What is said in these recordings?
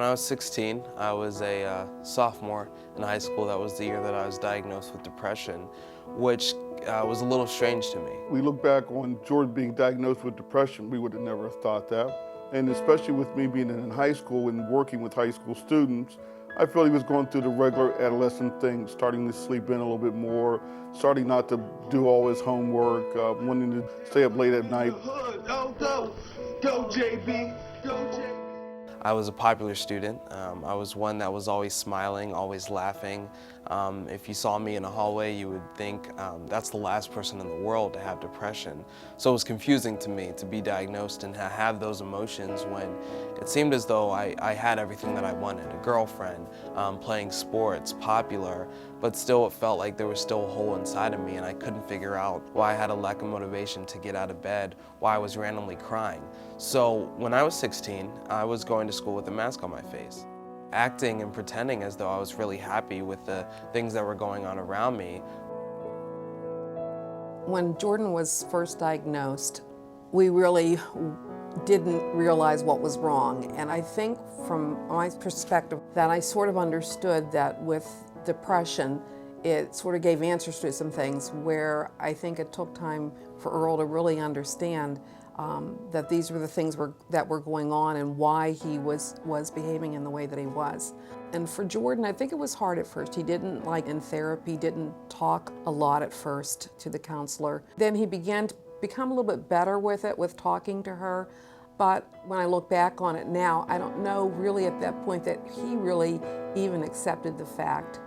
When I was 16, I was a sophomore in high school. That was the year that I was diagnosed with depression, which was a little strange to me. We look back on Jordan being diagnosed with depression, we would have never thought that. And especially with me being in high school and working with high school students, I felt he was going through the regular adolescent things, starting to sleep in a little bit more, starting not to do all his homework, wanting to stay up late at night. Go JB, go JB. I was a popular student. I was one that was always smiling, always laughing. If you saw me in a hallway, you would think that's the last person in the world to have depression. So it was confusing to me to be diagnosed and have those emotions when it seemed as though I had everything that I wanted, a girlfriend, playing sports, popular, but still it felt like there was still a hole inside of me and I couldn't figure out why I had a lack of motivation to get out of bed, why I was randomly crying. So when I was 16, I was going to school with a mask on my face, acting and pretending as though I was really happy with the things that were going on around me. When Jordan was first diagnosed, we really didn't realize what was wrong. And I think from my perspective that I sort of understood that with depression, it sort of gave answers to some things where I think it took time for Earl to really understand that these were the things that were going on and why he was behaving in the way that he was. And for Jordan, I think it was hard at first. He didn't, like in therapy, didn't talk a lot at first to the counselor. Then he began to become a little bit better with it, with talking to her. But when I look back on it now, I don't know really at that point that he really even accepted the fact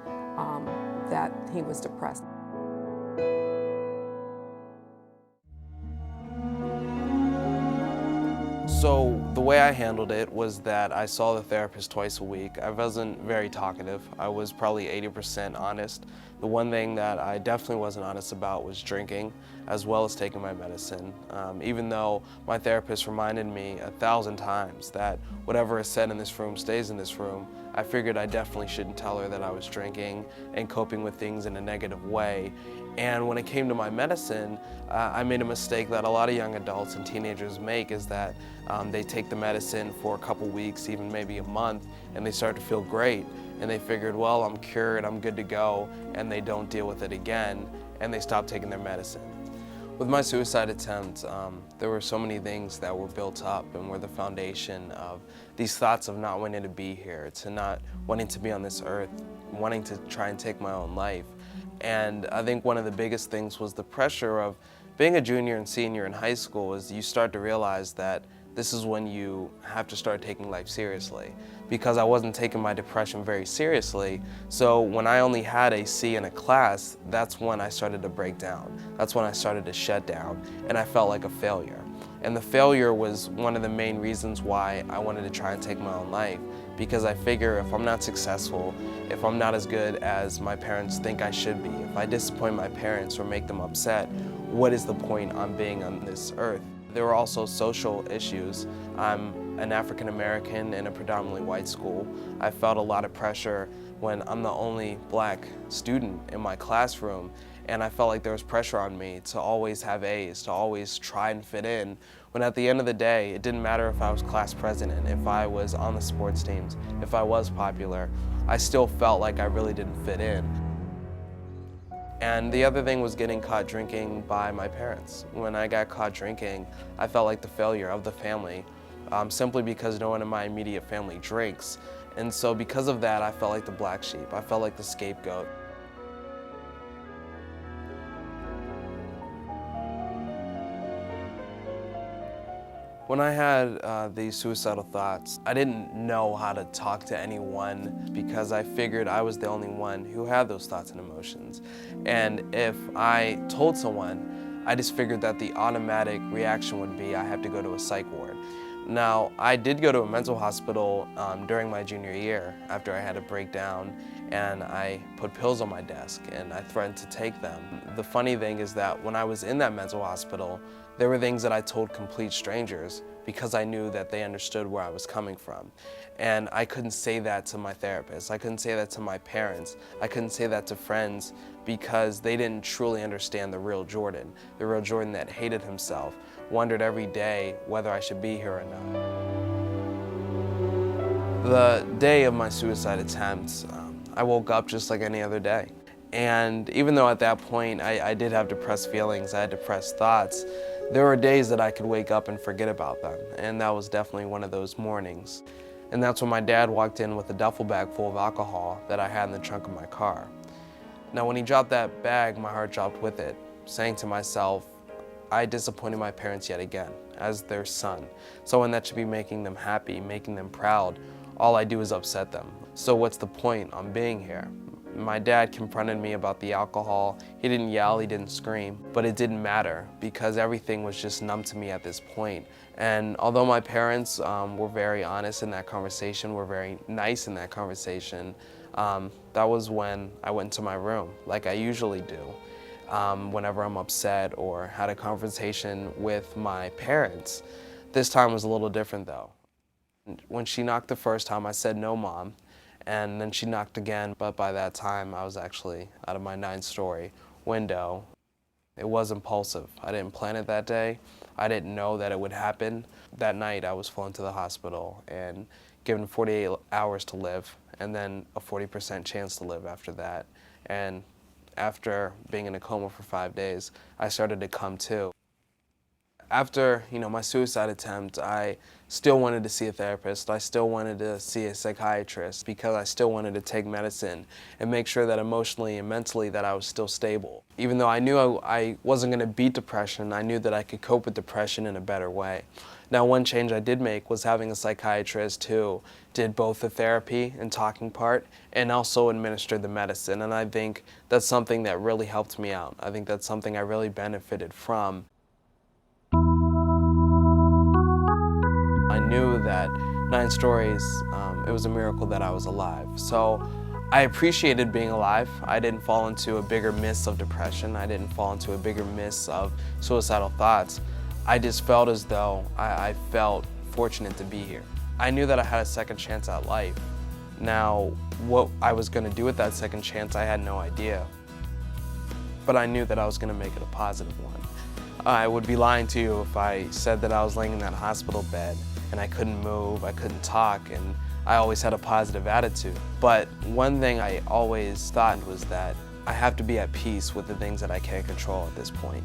that he was depressed. So the way I handled it was that I saw the therapist twice a week. I wasn't very talkative. I was probably 80% honest. The one thing that I definitely wasn't honest about was drinking, as well as taking my medicine. Even though my therapist reminded me 1,000 times that whatever is said in this room stays in this room, I figured I definitely shouldn't tell her that I was drinking and coping with things in a negative way. And when it came to my medicine, I made a mistake that a lot of young adults and teenagers make, is that they take the medicine for a couple weeks, even maybe a month, and they start to feel great. And they figured, well, I'm cured, I'm good to go, and they don't deal with it again, and they stop taking their medicine. With my suicide attempt, there were so many things that were built up and were the foundation of these thoughts of not wanting to be here, to not wanting to be on this earth, wanting to try and take my own life. And I think one of the biggest things was the pressure of being a junior and senior in high school. Is you start to realize that this is when you have to start taking life seriously, because I wasn't taking my depression very seriously. So when I only had a C in a class, that's when I started to break down. That's when I started to shut down, and I felt like a failure. And the failure was one of the main reasons why I wanted to try and take my own life, because I figure if I'm not successful, if I'm not as good as my parents think I should be, if I disappoint my parents or make them upset, what is the point on being on this earth? There were also social issues. I'm an African American in a predominantly white school. I felt a lot of pressure when I'm the only black student in my classroom, and I felt like there was pressure on me to always have A's, to always try and fit in, when at the end of the day, it didn't matter if I was class president, if I was on the sports teams, if I was popular, I still felt like I really didn't fit in. And the other thing was getting caught drinking by my parents. When I got caught drinking, I felt like the failure of the family, simply because no one in my immediate family drinks. And so because of that, I felt like the black sheep. I felt like the scapegoat. When I had these suicidal thoughts, I didn't know how to talk to anyone, because I figured I was the only one who had those thoughts and emotions. And if I told someone, I just figured that the automatic reaction would be I have to go to a psych ward. Now, I did go to a mental hospital during my junior year after I had a breakdown, and I put pills on my desk and I threatened to take them. The funny thing is that when I was in that mental hospital, there were things that I told complete strangers because I knew that they understood where I was coming from. And I couldn't say that to my therapist. I couldn't say that to my parents. I couldn't say that to friends, because they didn't truly understand the real Jordan that hated himself, wondered every day whether I should be here or not. The day of my suicide attempts, I woke up just like any other day. And even though at that point I did have depressed feelings, I had depressed thoughts, there were days that I could wake up and forget about them. And that was definitely one of those mornings. And that's when my dad walked in with a duffel bag full of alcohol that I had in the trunk of my car. Now when he dropped that bag, my heart dropped with it, saying to myself, I disappointed my parents yet again, as their son. Someone that should be making them happy, making them proud. All I do is upset them. So what's the point on being here? My dad confronted me about the alcohol. He didn't yell, he didn't scream, but it didn't matter because everything was just numb to me at this point. And although my parents were very honest in that conversation, were very nice in that conversation, that was when I went to my room, like I usually do. Whenever I'm upset or had a conversation with my parents. This time was a little different though. When she knocked the first time, I said, "No, Mom." And then she knocked again, but by that time, I was actually out of my 9-story window. It was impulsive. I didn't plan it that day. I didn't know that it would happen. That night, I was flown to the hospital and given 48 hours to live, and then a 40% chance to live after that. And after being in a coma for 5 days, I started to come to. After, my suicide attempt, I still wanted to see a therapist. I still wanted to see a psychiatrist because I still wanted to take medicine and make sure that emotionally and mentally that I was still stable. Even though I knew I wasn't going to beat depression, I knew that I could cope with depression in a better way. Now, one change I did make was having a psychiatrist who did both the therapy and talking part and also administered the medicine. And I think that's something that really helped me out. I think that's something I really benefited from. I knew that 9 stories, it was a miracle that I was alive. So I appreciated being alive. I didn't fall into a bigger miss of depression. I didn't fall into a bigger miss of suicidal thoughts. I just felt as though I felt fortunate to be here. I knew that I had a second chance at life. Now, what I was going to do with that second chance, I had no idea. But I knew that I was going to make it a positive one. I would be lying to you if I said that I was laying in that hospital bed and I couldn't move, I couldn't talk, and I always had a positive attitude. But one thing I always thought was that I have to be at peace with the things that I can't control at this point.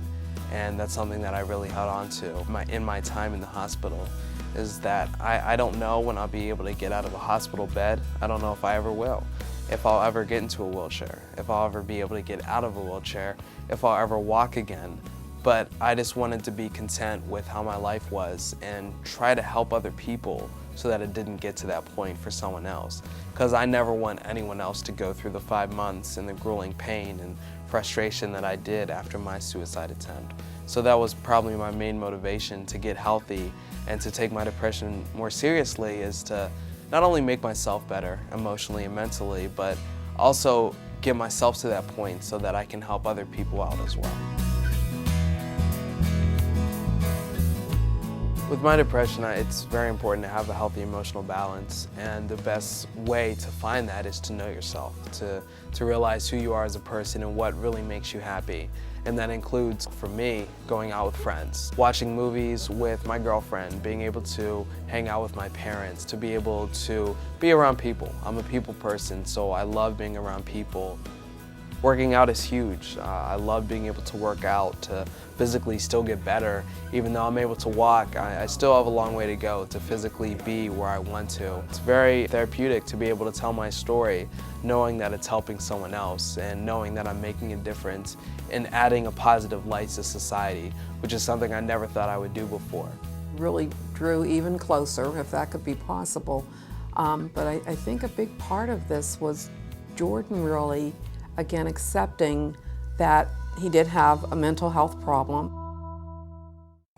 And that's something that I really held on to in my time in the hospital, is that I don't know when I'll be able to get out of a hospital bed. I don't know if I ever will. If I'll ever get into a wheelchair, if I'll ever be able to get out of a wheelchair, if I'll ever walk again. But I just wanted to be content with how my life was and try to help other people so that it didn't get to that point for someone else. Because I never want anyone else to go through the 5 months and the grueling pain and frustration that I did after my suicide attempt. So that was probably my main motivation to get healthy and to take my depression more seriously, is to not only make myself better emotionally and mentally, but also get myself to that point so that I can help other people out as well. With my depression, it's very important to have a healthy emotional balance, and the best way to find that is to know yourself, to realize who you are as a person and what really makes you happy. And that includes, for me, going out with friends, watching movies with my girlfriend, being able to hang out with my parents, to be able to be around people. I'm a people person, so I love being around people. Working out is huge. I love being able to work out, to physically still get better. Even though I'm able to walk, I still have a long way to go to physically be where I want to. It's very therapeutic to be able to tell my story, knowing that it's helping someone else and knowing that I'm making a difference and adding a positive light to society, which is something I never thought I would do before. Really drew even closer, if that could be possible. But I think a big part of this was Jordan really, again, accepting that he did have a mental health problem.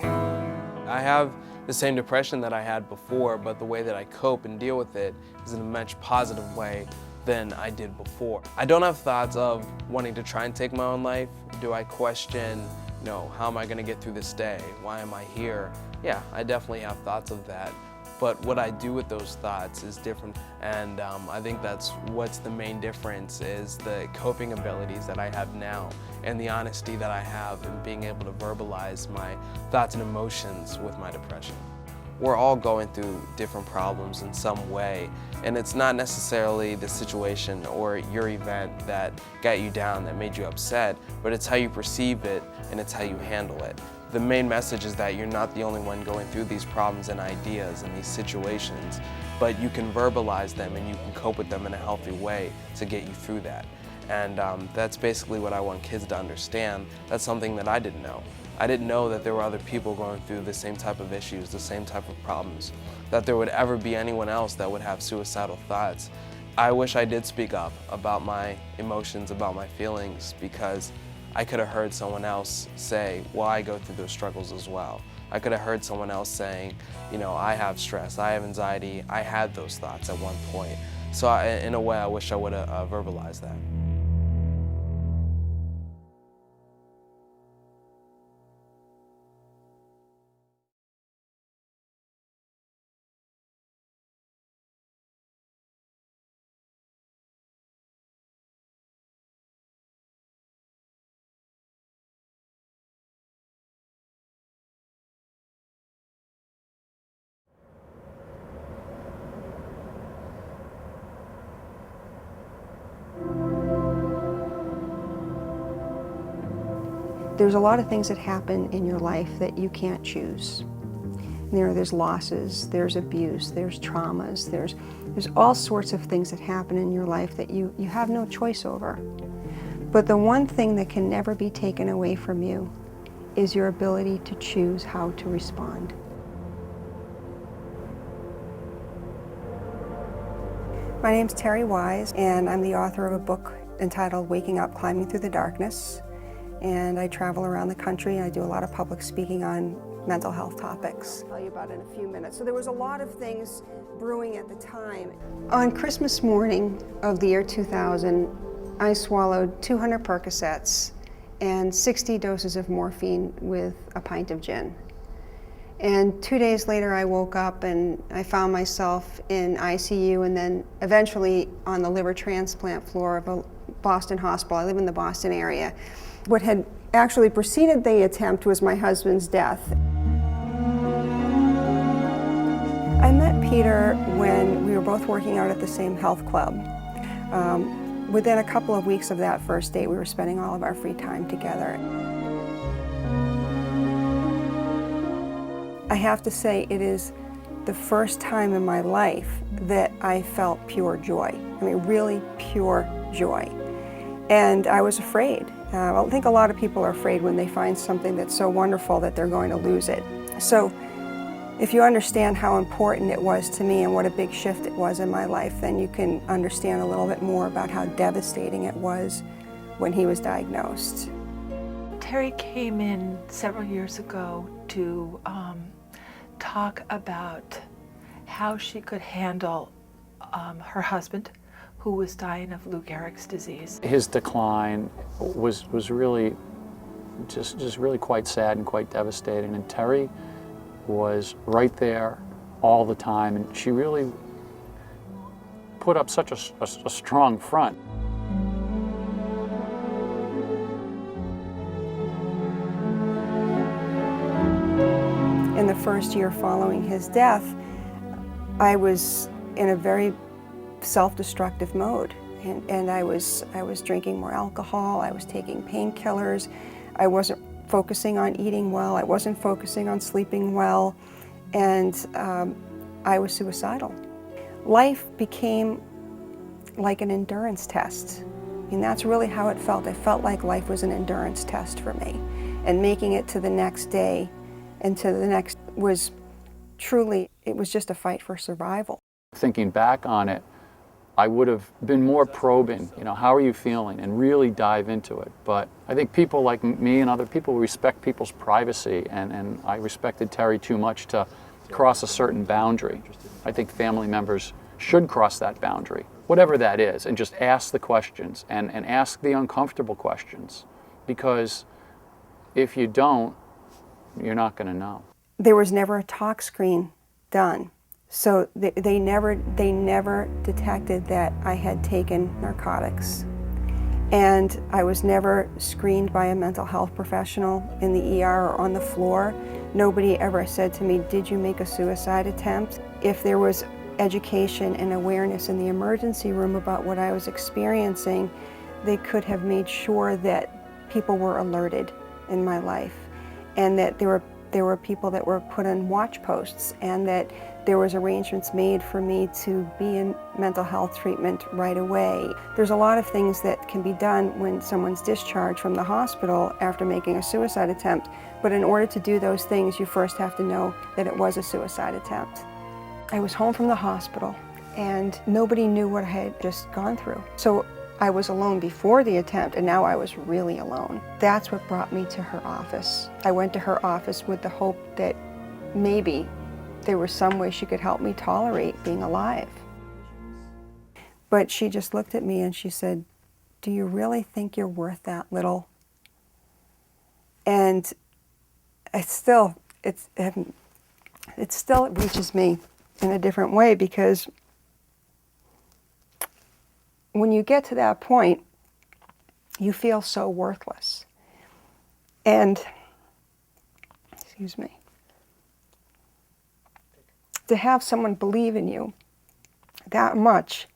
I have the same depression that I had before, but the way that I cope and deal with it is in a much positive way than I did before. I don't have thoughts of wanting to try and take my own life. Do I question, how am I gonna get through this day? Why am I here? Yeah, I definitely have thoughts of that. But what I do with those thoughts is different, and I think that's what's the main difference, is the coping abilities that I have now and the honesty that I have in being able to verbalize my thoughts and emotions with my depression. we're all going through different problems in some way, and it's not necessarily the situation or your event that got you down, that made you upset, but it's how you perceive it and it's how you handle it. The main message is that you're not the only one going through these problems and ideas and these situations, but you can verbalize them and you can cope with them in a healthy way to get you through that. And that's basically what I want kids to understand. That's something that I didn't know. I didn't know that there were other people going through the same type of issues, the same type of problems, that there would ever be anyone else that would have suicidal thoughts. I wish I did speak up about my emotions, about my feelings, because I could have heard someone else say, well, I go through those struggles as well. I could have heard someone else saying, you know, I have stress, I have anxiety, I had those thoughts at one point. So in a way, I wish I would have verbalized that. There's a lot of things that happen in your life that you can't choose. There's losses, there's abuse, there's traumas, there's all sorts of things that happen in your life that you have no choice over. But the one thing that can never be taken away from you is your ability to choose how to respond. My name's Terry Wise, and I'm the author of a book entitled Waking Up, Climbing Through the Darkness. And I travel around the country. I do a lot of public speaking on mental health topics. I'll tell you about it in a few minutes. So there was a lot of things brewing at the time. On Christmas morning of the year 2000, I swallowed 200 Percocets and 60 doses of morphine with a pint of gin. And 2 days later, I woke up and I found myself in ICU and then eventually on the liver transplant floor of a Boston hospital. I live in the Boston area. What had actually preceded the attempt was my husband's death. I met Peter when we were both working out at the same health club. Within a couple of weeks of that first date, we were spending all of our free time together. I have to say, it is the first time in my life that I felt pure joy. I mean, really pure joy. And I was afraid. I think a lot of people are afraid when they find something that's so wonderful that they're going to lose it. So if you understand how important it was to me and what a big shift it was in my life, then you can understand a little bit more about how devastating it was when he was diagnosed. Terry came in several years ago to talk about how she could handle her husband, who was dying of Lou Gehrig's disease. His decline was really just really quite sad and quite devastating, and Terry was right there all the time, and she really put up such a strong front. In the first year following his death, I was in a very self-destructive mode, and I was drinking more alcohol, I was taking painkillers, I wasn't focusing on eating well, I wasn't focusing on sleeping well, and I was suicidal. Life became like an endurance test. I mean, that's really how it felt. I felt like life was an endurance test for me, and making it to the next day and to the next was truly, it was just a fight for survival. Thinking back on it, I would have been more probing, you know, how are you feeling, and really dive into it. But I think people like me and other people respect people's privacy, and I respected Terry too much to cross a certain boundary. I think family members should cross that boundary, whatever that is, and just ask the questions and ask the uncomfortable questions, because if you don't, you're not going to know. There was never a talk screen done. So they never detected that I had taken narcotics. And I was never screened by a mental health professional in the ER or on the floor. Nobody ever said to me, "Did you make a suicide attempt?" If there was education and awareness in the emergency room about what I was experiencing, they could have made sure that people were alerted in my life, and that there were people that were put on watch posts, and that there was arrangements made for me to be in mental health treatment right away. There's a lot of things that can be done when someone's discharged from the hospital after making a suicide attempt, but in order to do those things, you first have to know that it was a suicide attempt. I was home from the hospital, and nobody knew what I had just gone through. So I was alone before the attempt, and now I was really alone. That's what brought me to her office. I went to her office with the hope that maybe there was some way she could help me tolerate being alive. But she just looked at me and she said, "Do you really think you're worth that little?" And it still reaches me in a different way, because when you get to that point, you feel so worthless. And, excuse me, to have someone believe in you that much.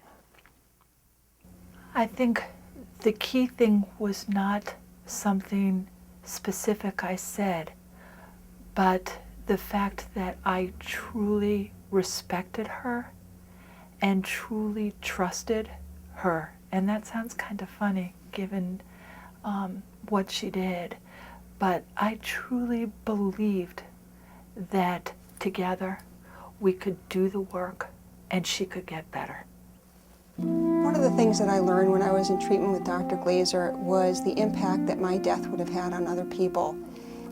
I think the key thing was not something specific I said, but the fact that I truly respected her and truly trusted her. And that sounds kind of funny given what she did, but I truly believed that together we could do the work and she could get better. One of the things that I learned when I was in treatment with Dr. Glazer was the impact that my death would have had on other people.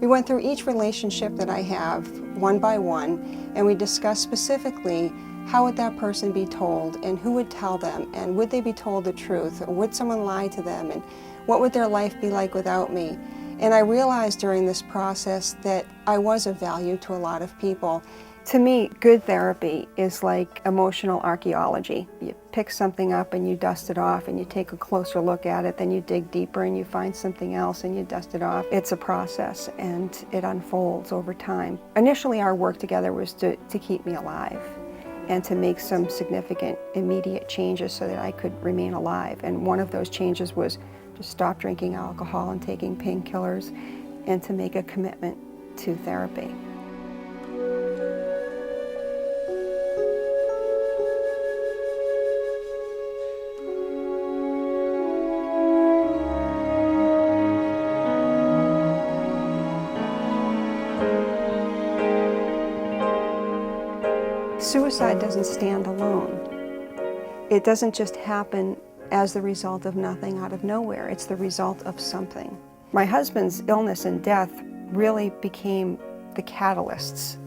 We went through each relationship that I have, one by one, and we discussed specifically how would that person be told, and who would tell them, and would they be told the truth, or would someone lie to them, and what would their life be like without me? And I realized during this process that I was of value to a lot of people. To me, good therapy is like emotional archaeology. You pick something up and you dust it off, and you take a closer look at it, then you dig deeper and you find something else and you dust it off. It's a process, and it unfolds over time. Initially, our work together was to keep me alive and to make some significant immediate changes so that I could remain alive. And one of those changes was to stop drinking alcohol and taking painkillers, and to make a commitment to therapy. Suicide doesn't stand alone. It doesn't just happen as the result of nothing out of nowhere. It's the result of something. My husband's illness and death really became the catalysts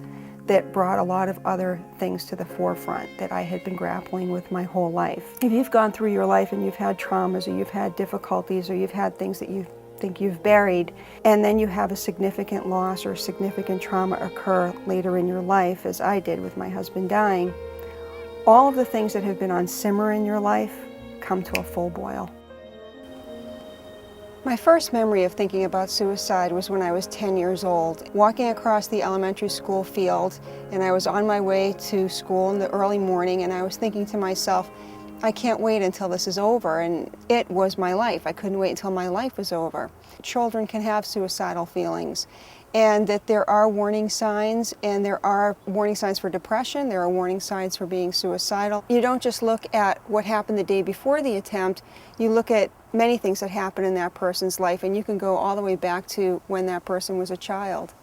that brought a lot of other things to the forefront that I had been grappling with my whole life. If you've gone through your life and you've had traumas, or you've had difficulties, or you've had things that you think you've buried, and then you have a significant loss or significant trauma occur later in your life, as I did with my husband dying, all of the things that have been on simmer in your life come to a full boil. My first memory of thinking about suicide was when I was 10 years old, walking across the elementary school field, and I was on my way to school in the early morning, and I was thinking to myself, I can't wait until this is over, and it was my life. I couldn't wait until my life was over. Children can have suicidal feelings, and that there are warning signs, and there are warning signs for depression, there are warning signs for being suicidal. You don't just look at what happened the day before the attempt, you look at many things that happen in that person's life, and you can go all the way back to when that person was a child.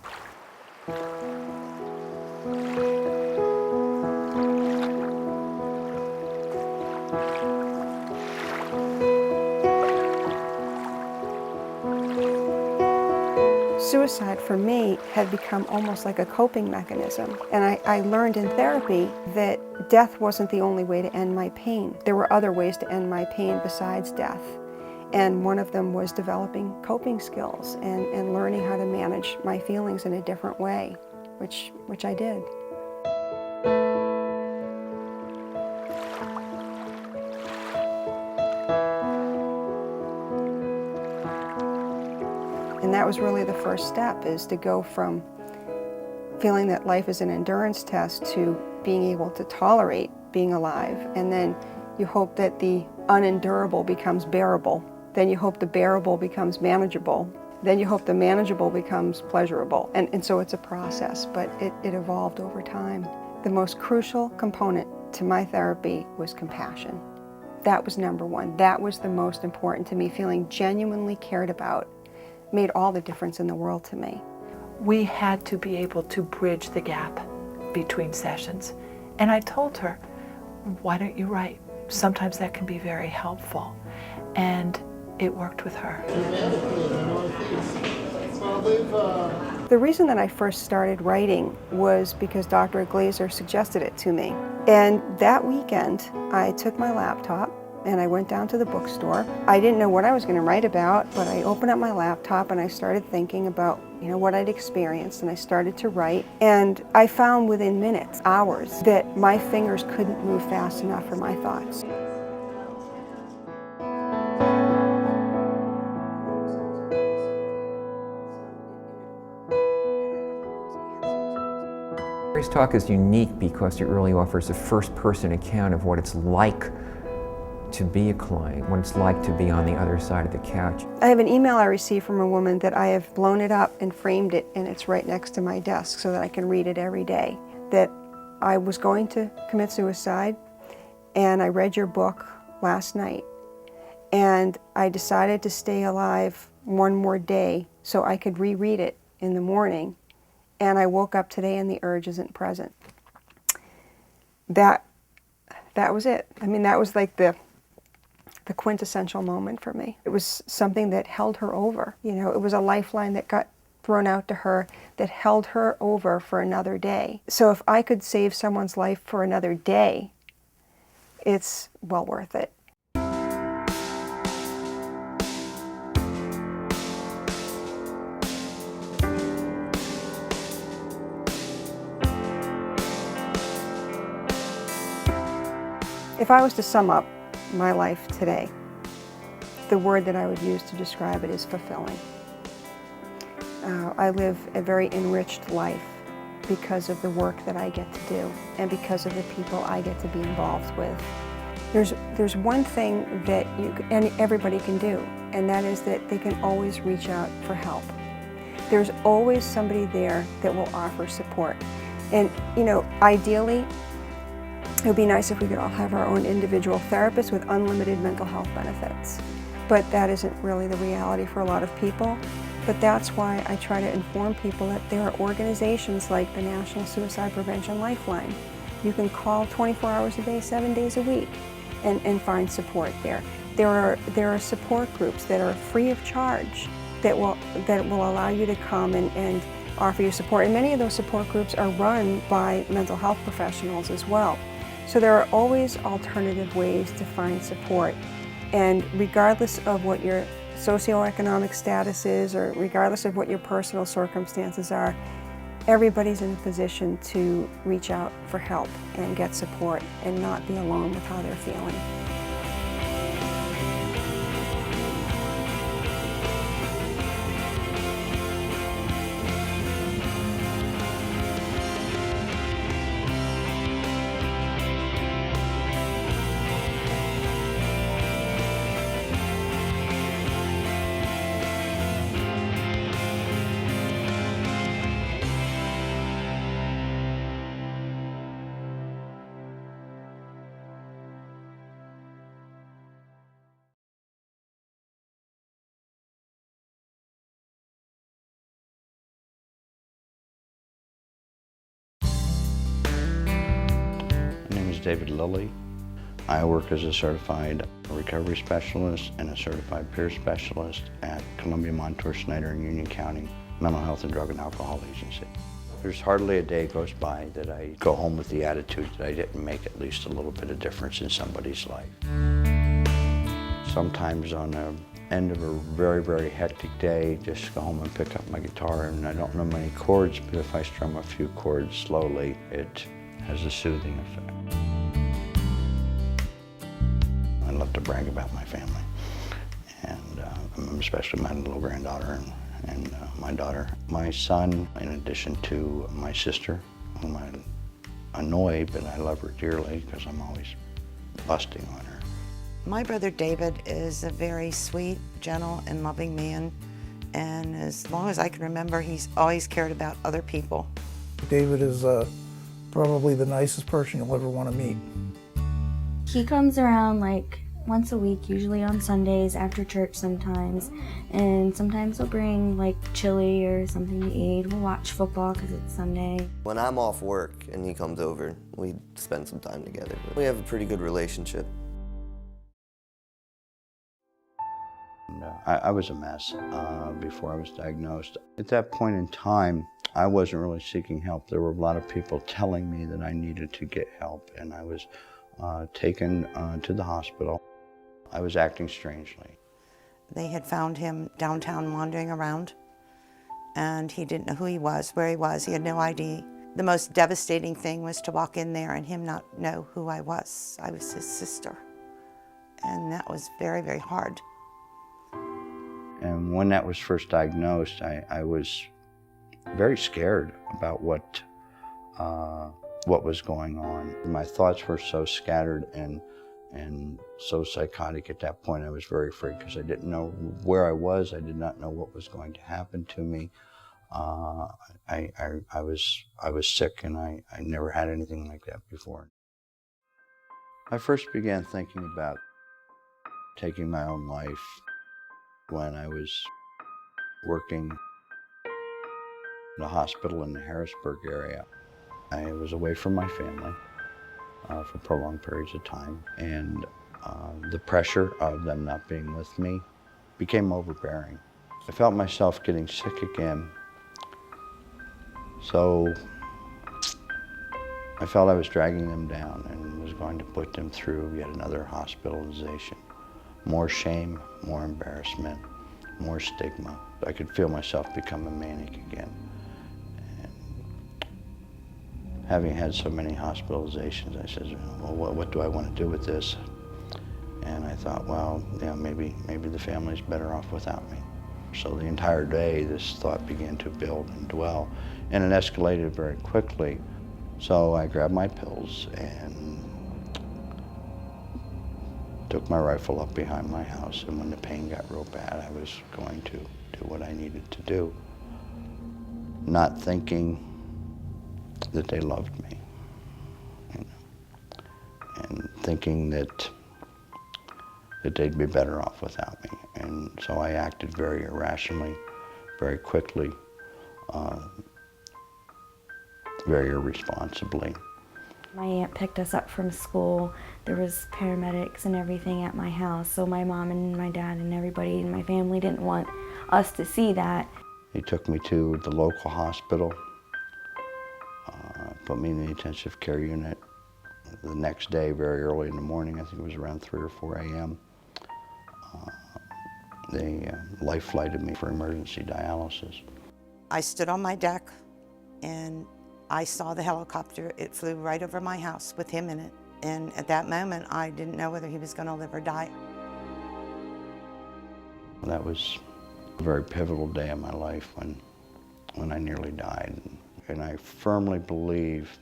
Suicide for me had become almost like a coping mechanism. And I learned in therapy that death wasn't the only way to end my pain. There were other ways to end my pain besides death. And one of them was developing coping skills and learning how to manage my feelings in a different way, which I did. And that was really the first step, is to go from feeling that life is an endurance test to being able to tolerate being alive. And then you hope that the unendurable becomes bearable. Then you hope the bearable becomes manageable. Then you hope the manageable becomes pleasurable. And so it's a process, but it evolved over time. The most crucial component to my therapy was compassion. That was number one. That was the most important to me. Feeling genuinely cared about made all the difference in the world to me. We had to be able to bridge the gap between sessions. And I told her, why don't you write? Sometimes that can be very helpful. And it worked with her. The reason that I first started writing was because Dr. Glazer suggested it to me. And that weekend, I took my laptop and I went down to the bookstore. I didn't know what I was going to write about, but I opened up my laptop and I started thinking about, what I'd experienced, and I started to write. And I found within minutes, hours, that my fingers couldn't move fast enough for my thoughts. Terry's talk is unique because it really offers a first-person account of what it's like to be a client, what it's like to be on the other side of the couch. I have an email I received from a woman that I have blown it up and framed it, and it's right next to my desk so that I can read it every day, that I was going to commit suicide, and I read your book last night, and I decided to stay alive one more day so I could reread it in the morning, and I woke up today and the urge isn't present. That was it. I mean, that was like the quintessential moment for me. It was something that held her over. It was a lifeline that got thrown out to her that held her over for another day. So if I could save someone's life for another day, it's well worth it. If I was to sum up my life today, the word that I would use to describe it is fulfilling. I live a very enriched life because of the work that I get to do and because of the people I get to be involved with. There's one thing that everybody can do, and that is that they can always reach out for help. There's always somebody there that will offer support. And ideally, it would be nice if we could all have our own individual therapists with unlimited mental health benefits. But that isn't really the reality for a lot of people. But that's why I try to inform people that there are organizations like the National Suicide Prevention Lifeline. You can call 24 hours a day, 7 days a week, and find support there. There are support groups that are free of charge that will allow you to come and offer you support. And many of those support groups are run by mental health professionals as well. So there are always alternative ways to find support. And regardless of what your socioeconomic status is, or regardless of what your personal circumstances are, everybody's in a position to reach out for help and get support and not be alone with how they're feeling. My name is David Lilly. I work as a certified recovery specialist and a certified peer specialist at Columbia Montour Snyder in Union County Mental Health and Drug and Alcohol Agency. There's hardly a day goes by that I go home with the attitude that I didn't make at least a little bit of difference in somebody's life. Sometimes on the end of a very, very hectic day, just go home and pick up my guitar, and I don't know many chords, but if I strum a few chords slowly, it has a soothing effect. I love to brag about my family, and especially my little granddaughter and my daughter. My son, in addition to my sister, whom I annoy, but I love her dearly because I'm always busting on her. My brother David is a very sweet, gentle, and loving man, and as long as I can remember, he's always cared about other people. David is probably the nicest person you'll ever want to meet. He comes around like once a week, usually on Sundays after church sometimes, and sometimes he'll bring like chili or something to eat. We'll watch football because it's Sunday. When I'm off work and he comes over, we spend some time together. We have a pretty good relationship. I was a mess before I was diagnosed. At that point in time, I wasn't really seeking help. There were a lot of people telling me that I needed to get help, and I was taken to the hospital. I was acting strangely. They had found him downtown wandering around, and he didn't know who he was, where he was. He had no ID. The most devastating thing was to walk in there and him not know who I was. I was his sister, and that was very, very hard. And when that was first diagnosed, I was very scared about what was going on. My thoughts were so scattered and so psychotic at that point. I was very afraid because I didn't know where I was. I did not know what was going to happen to me. I was sick, and I never had anything like that before. I first began thinking about taking my own life when I was working in a hospital in the Harrisburg area. I was away from my family for prolonged periods of time, and the pressure of them not being with me became overbearing. I felt myself getting sick again, so I felt I was dragging them down and was going to put them through yet another hospitalization. More shame, more embarrassment, more stigma. I could feel myself become a manic again. And having had so many hospitalizations, I said, well, what do I want to do with this? And I thought, well, yeah, maybe the family's better off without me. So the entire day, this thought began to build and dwell, and it escalated very quickly. So I grabbed my pills and took my rifle up behind my house, and when the pain got real bad, I was going to do what I needed to do, not thinking that they loved me, you know, and thinking that they'd be better off without me. And so I acted very irrationally, very quickly, very irresponsibly. My aunt picked us up from school. There was paramedics and everything at my house, so my mom and my dad and everybody in my family didn't want us to see that. He took me to the local hospital, put me in the intensive care unit. The next day, very early in the morning, I think it was around 3 or 4 a.m., they life flighted me for emergency dialysis. I stood on my deck, and I saw the helicopter. It flew right over my house with him in it. And at that moment, I didn't know whether he was going to live or die. That was a very pivotal day in my life when I nearly died. And I firmly believe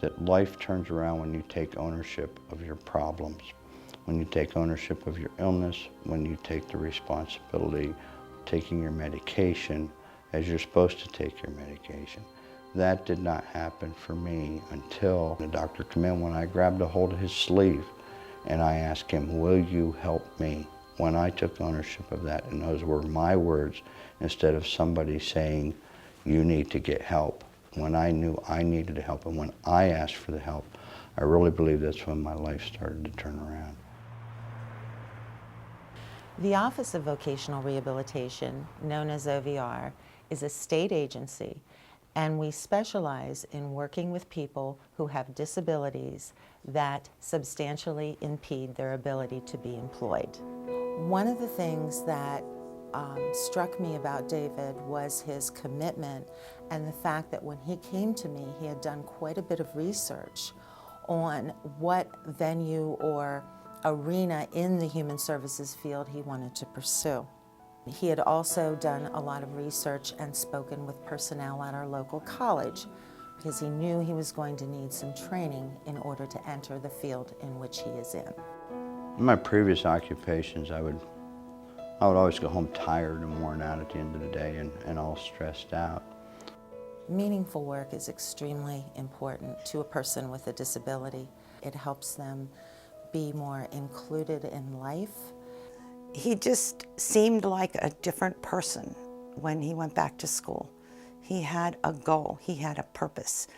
that life turns around when you take ownership of your problems, when you take ownership of your illness, when you take the responsibility of taking your medication as you're supposed to take your medication. That did not happen for me until the doctor came in, when I grabbed a hold of his sleeve and I asked him, will you help me? When I took ownership of that, and those were my words instead of somebody saying, you need to get help. When I knew I needed help and when I asked for the help, I really believe that's when my life started to turn around. The Office of Vocational Rehabilitation, known as OVR, is a state agency, and we specialize in working with people who have disabilities that substantially impede their ability to be employed. One of the things that struck me about David was his commitment and the fact that when he came to me, he had done quite a bit of research on what venue or arena in the human services field he wanted to pursue. He had also done a lot of research and spoken with personnel at our local college because he knew he was going to need some training in order to enter the field in which he is in. In my previous occupations, I would always go home tired and worn out at the end of the day and all stressed out. Meaningful work is extremely important to a person with a disability. It helps them be more included in life. He just seemed like a different person when he went back to school. He had a goal, he had a purpose,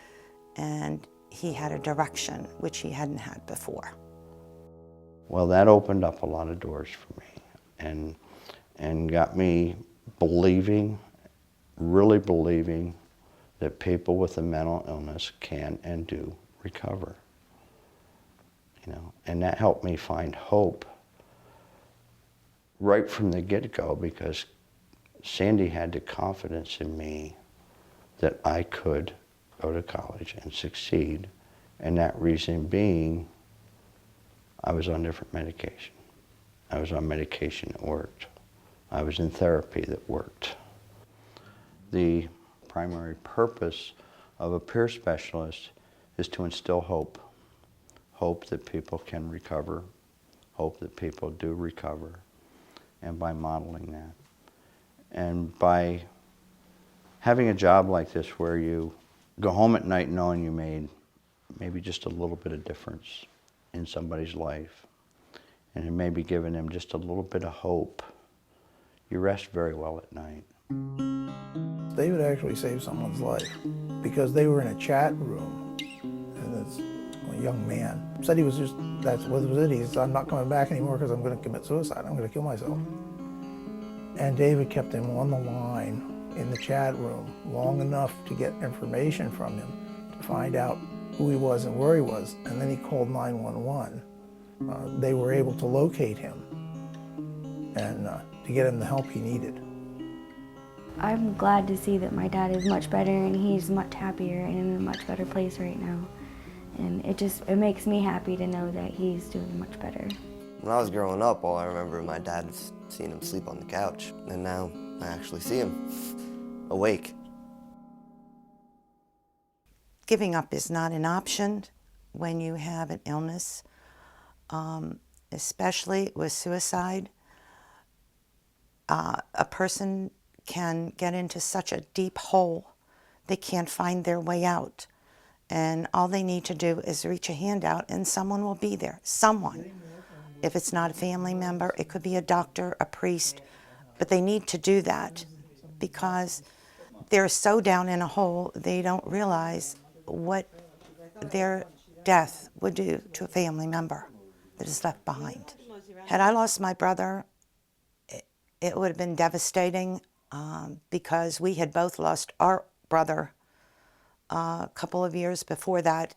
and he had a direction which he hadn't had before. Well, that opened up a lot of doors for me and got me believing, really believing that people with a mental illness can and do recover. You know, and that helped me find hope right from the get-go, because Sandy had the confidence in me that I could go to college and succeed, and that reason being I was on different medication. I was on medication that worked. I was in therapy that worked. The primary purpose of a peer specialist is to instill hope. Hope that people can recover, hope that people do recover, and by modeling that. And by having a job like this where you go home at night knowing you made maybe just a little bit of difference in somebody's life, and it may be giving them just a little bit of hope, you rest very well at night. David actually saved someone's life because they were in a chat room, and this young man said he was just, that's what was it, he said, I'm not coming back anymore because I'm going to commit suicide, I'm going to kill myself. And David kept him on the line in the chat room long enough to get information from him to find out who he was and where he was, and then he called 911. They were able to locate him and to get him the help he needed. I'm glad to see that my dad is much better and he's much happier and in a much better place right now. And it makes me happy to know that he's doing much better. When I was growing up, all I remember my dad seeing him sleep on the couch, and now I actually see him awake. Giving up is not an option when you have an illness, especially with suicide. A person can get into such a deep hole, they can't find their way out. And all they need to do is reach a hand out and someone will be there, someone. If it's not a family member, it could be a doctor, a priest, but they need to do that because they're so down in a hole, they don't realize what their death would do to a family member that is left behind. Had I lost my brother, it would have been devastating because we had both lost our brother a couple of years before that